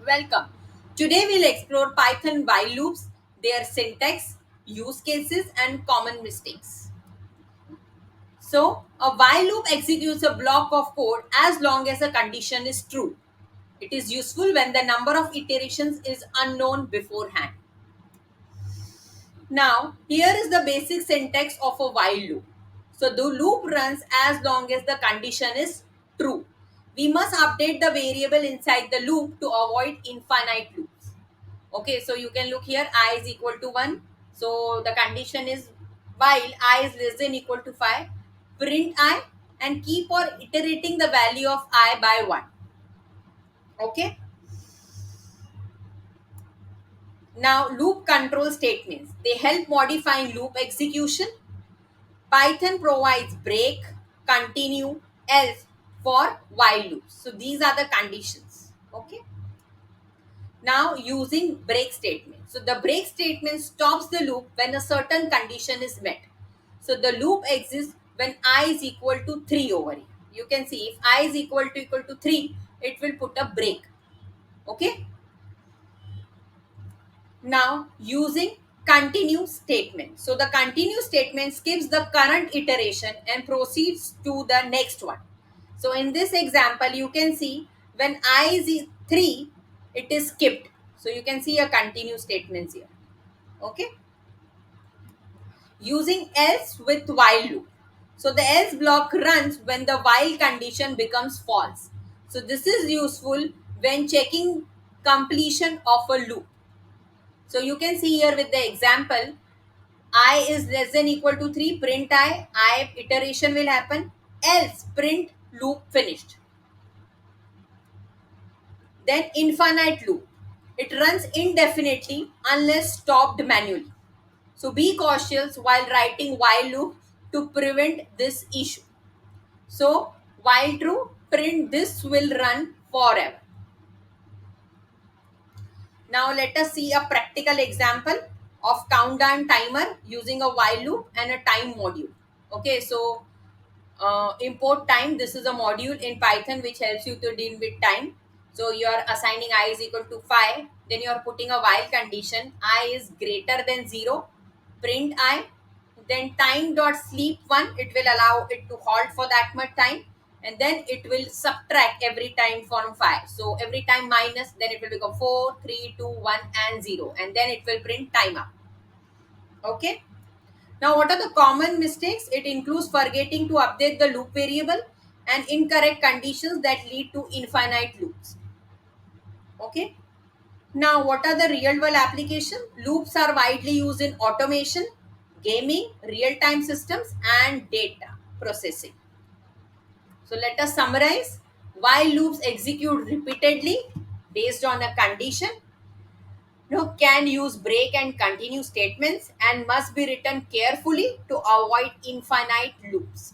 Welcome. Today we'll explore Python while loops, their syntax, use cases, and common mistakes. So, a while loop executes a block of code as long as a condition is true. It is useful when the number of iterations is unknown beforehand. Now, here is the basic syntax of a while loop. So, the loop runs as long as the condition is true. We must update the variable inside the loop to avoid infinite loops. Okay, so you can look here, I is equal to 1. So, the condition is while I is less than equal to 5, print I and keep on iterating the value of I by 1. Okay. Now, loop control statements. They help modifying loop execution. Python provides break, continue, else for while loops. So these are the conditions. Okay. Now using break statement. So the break statement stops the loop when a certain condition is met. So the loop exists when I is equal to 3 over here. You can see if I is equal to 3, it will put a break. Okay. Now using continue statement. So the continue statement skips the current iteration and proceeds to the next one. So in this example, you can see when I is 3, it is skipped. So you can see a continue statements here. Okay. Using else with while loop. So the else block runs when the while condition becomes false. So this is useful when checking completion of a loop. So you can see here with the example, I is less than equal to 3, print I iteration will happen, else print loop finished. Then infinite loop. It runs indefinitely unless stopped manually. So be cautious while writing while loop to prevent this issue. So while true, print this will run forever. Now let us see a practical example of countdown timer using a while loop and a time module. Okay, so import time. This is a module in Python which helps you to deal with time. So you are assigning I is equal to 5. Then you are putting a while condition. I is greater than 0. Print I. Then time dot sleep 1. It will allow it to halt for that much time. And then it will subtract every time from 5. So every time minus, then it will become 4, 3, 2, 1 and 0. And then it will print timer. Okay. Now, what are the common mistakes? It includes forgetting to update the loop variable and incorrect conditions that lead to infinite loops. Okay. Now, what are the real world applications? Loops are widely used in automation, gaming, real-time systems, and data processing. So, let us summarize. While loops execute repeatedly based on a condition, can use break and continue statements and must be written carefully to avoid infinite loops.